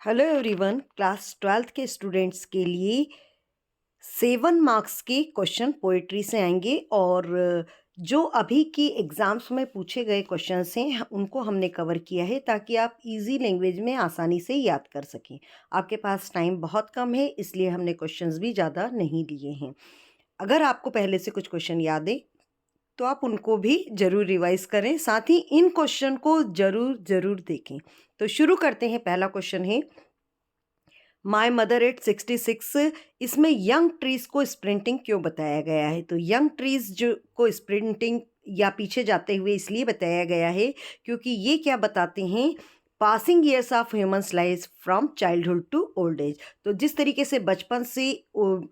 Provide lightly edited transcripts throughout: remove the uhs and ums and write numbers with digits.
Hello everyone, class 12th के students के लिए 7 मार्क्स के क्वेश्चन पोएट्री से आएंगे और जो अभी की एग्ज़ाम्स में पूछे गए क्वेश्चंस हैं उनको हमने कवर किया है ताकि आप इजी लैंग्वेज में आसानी से याद कर सकें। आपके पास टाइम बहुत कम है, इसलिए हमने क्वेश्चंस भी ज़्यादा नहीं लिए हैं। अगर आपको पहले से कुछ क्वेश्चन याद है तो आप उनको भी ज़रूर रिवाइज करें, साथ ही इन क्वेश्चन को ज़रूर ज़रूर देखें। तो शुरू करते हैं। पहला क्वेश्चन है माई मदर एट 66। इसमें यंग ट्रीज को स्प्रिंटिंग क्यों बताया गया है? तो यंग ट्रीज जो को स्प्रिंटिंग या पीछे जाते हुए इसलिए बताया गया है क्योंकि ये क्या बताते हैं, passing years of humans life from childhood to old age. तो जिस तरीके से बचपन से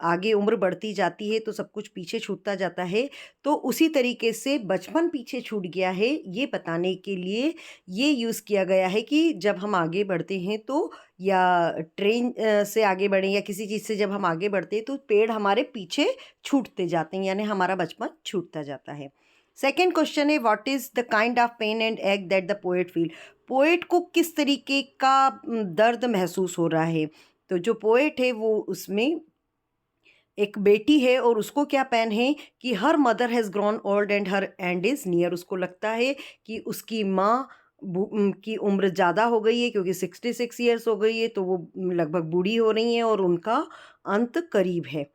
आगे उम्र बढ़ती जाती है तो सब कुछ पीछे छूटता जाता है, तो उसी तरीके से बचपन पीछे छूट गया है ये बताने के लिए ये यूज़ किया गया है कि जब हम आगे बढ़ते हैं तो या ट्रेन से आगे बढ़ें या किसी चीज़ से जब हम आगे बढ़ते हैं तो पेड़ हमारे पीछे छूटते जाते हैं, यानी हमारा बचपन छूटता जाता है। सेकेंड क्वेश्चन है what is the kind of pain and ache that the poet feel. Poet को किस तरीके का दर्द महसूस हो रहा है? तो जो पोएट है वो उसमें एक बेटी है और उसको क्या पेन है कि her mother has grown old and her and is near. उसको लगता है कि उसकी माँ की उम्र ज़्यादा हो गई है क्योंकि 66 ईयर्स हो गई है, तो वो लगभग बूढ़ी हो रही हैं और उनका अंत करीब है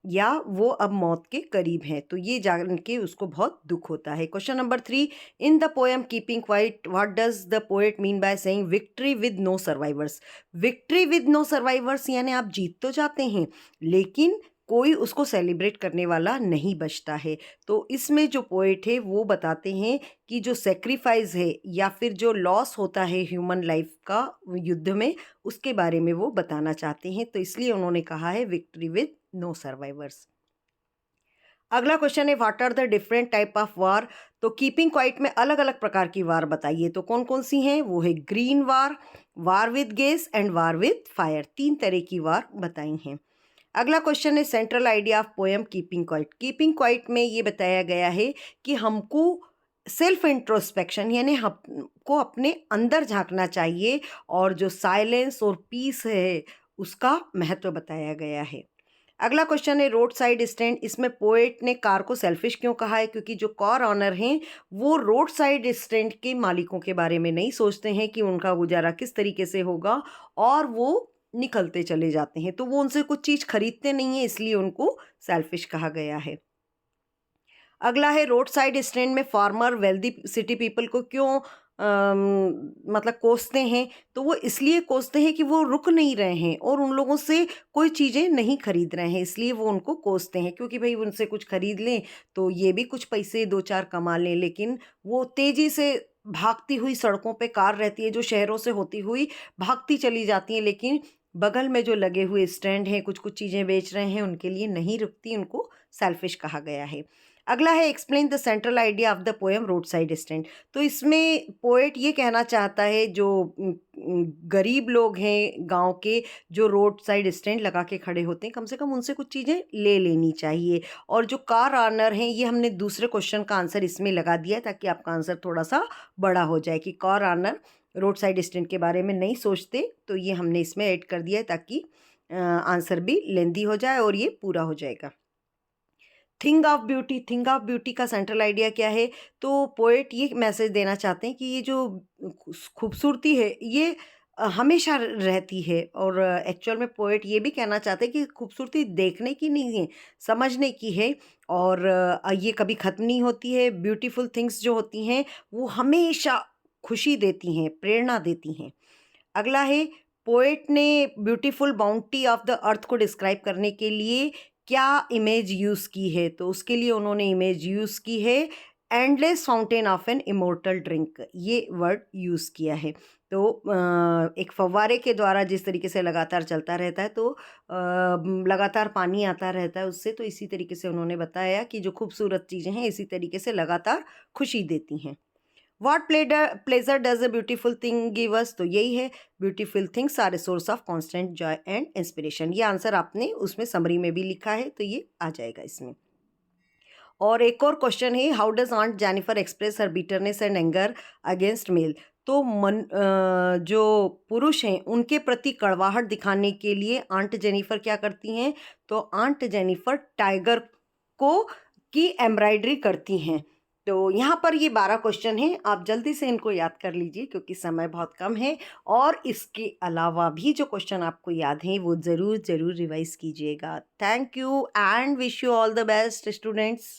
या वो अब मौत के करीब है। तो ये जान के उसको बहुत दुख होता है। Question number 3, in the poem keeping quiet what does the poet mean by saying victory with no survivors. Victory with no survivors यानी आप जीत तो जाते हैं लेकिन कोई उसको सेलिब्रेट करने वाला नहीं बचता है। तो इसमें जो पोएट है वो बताते हैं कि जो सेक्रीफाइस है या फिर जो लॉस होता है ह्यूमन लाइफ का युद्ध में, उसके बारे में वो बताना चाहते हैं, तो इसलिए उन्होंने कहा है विक्ट्री विद नो सर्वाइवर्स। अगला क्वेश्चन है what are the different type of war. तो कीपिंग क्वाइट में अलग अलग प्रकार की वार बताइए। तो कौन कौन सी हैं? वो है green war, war with gas and war with fire. 3 तरह की वार बताई हैं। अगला क्वेश्चन है central idea of poem keeping quite. Keeping quiet में ये बताया गया है कि हमको सेल्फ इंट्रोस्पेक्शन यानी हमको अपने अंदर झांकना चाहिए और जो साइलेंस और पीस है उसका महत्व बताया गया है। अगला क्वेश्चन है रोड साइड स्टैंड। इसमें पोएट ने कार को सेल्फिश क्यों कहा है? क्योंकि जो कार ऑनर हैं वो रोड साइड स्टैंड के मालिकों के बारे में नहीं सोचते हैं कि उनका गुजारा किस तरीके से होगा और वो निकलते चले जाते हैं, तो वो उनसे कुछ चीज़ खरीदते नहीं है, इसलिए उनको सेल्फिश कहा गया है। अगला है रोड साइड स्टैंड में फार्मर वेल्दी सिटी पीपल को क्यों मतलब कोसते हैं? तो वो इसलिए कोसते हैं कि वो रुक नहीं रहे हैं और उन लोगों से कोई चीज़ें नहीं खरीद रहे हैं, इसलिए वो उनको कोसते हैं क्योंकि भाई उनसे कुछ खरीद लें तो ये भी कुछ पैसे 2-4 कमा लें। लेकिन वो तेज़ी से भागती हुई सड़कों पे कार रहती है जो शहरों से होती हुई भागती चली जाती है, लेकिन बगल में जो लगे हुए स्टैंड हैं कुछ कुछ चीज़ें बेच रहे हैं उनके लिए नहीं रुकती, उनको सेल्फिश कहा गया है। अगला है explain the central idea of the poem road side stand. तो इसमें पोएट ये कहना चाहता है जो गरीब लोग हैं गांव के जो रोड साइड स्टैंड लगा के खड़े होते हैं, कम से कम उनसे कुछ चीज़ें ले लेनी चाहिए। और जो कार ऑनर हैं, ये हमने दूसरे क्वेश्चन का आंसर इसमें लगा दिया है ताकि आपका आंसर थोड़ा सा बड़ा हो जाए कि car owner road side stand के बारे में नहीं सोचते, तो ये हमने इसमें ऐड कर दिया है ताकि आंसर भी लेंदी हो जाए और ये पूरा हो जाएगा। Thing of beauty. Thing of beauty का सेंट्रल आइडिया क्या है? तो पोएट ये मैसेज देना चाहते हैं कि ये जो खूबसूरती है ये हमेशा रहती है और एक्चुअल में पोएट ये भी कहना चाहते हैं कि खूबसूरती देखने की नहीं है, समझने की है और ये कभी ख़त्म नहीं होती है। ब्यूटीफुल थिंग्स जो होती हैं वो हमेशा खुशी देती हैं, प्रेरणा देती हैं। अगला है पोएट ने beautiful bounty of the earth को डिस्क्राइब करने के लिए क्या इमेज यूज़ की है? तो उसके लिए उन्होंने इमेज यूज़ की है endless fountain of an immortal drink, ये वर्ड यूज़ किया है। तो एक फव्वारे के द्वारा जिस तरीके से लगातार चलता रहता है तो लगातार पानी आता रहता है उससे, तो इसी तरीके से उन्होंने बताया कि जो खूबसूरत चीज़ें हैं इसी तरीके से लगातार खुशी देती हैं। What pleasure does a beautiful thing give us. तो यही है, beautiful things are a source of constant joy and inspiration. ये आंसर आपने उसमें समरी में भी लिखा है तो ये आ जाएगा इसमें। और एक और क्वेश्चन है how does aunt Jennifer express her bitterness and anger against male. तो जो पुरुष हैं उनके प्रति कड़वाहट दिखाने के लिए आंट जेनिफर क्या करती हैं, तो आंट जेनिफर टाइगर को की एम्ब्रॉयडरी करती हैं। तो यहाँ पर ये 12 क्वेश्चन हैं, आप जल्दी से इनको याद कर लीजिए क्योंकि समय बहुत कम है। और इसके अलावा भी जो क्वेश्चन आपको याद हैं वो ज़रूर ज़रूर रिवाइज कीजिएगा। Thank you and wish you all the best students.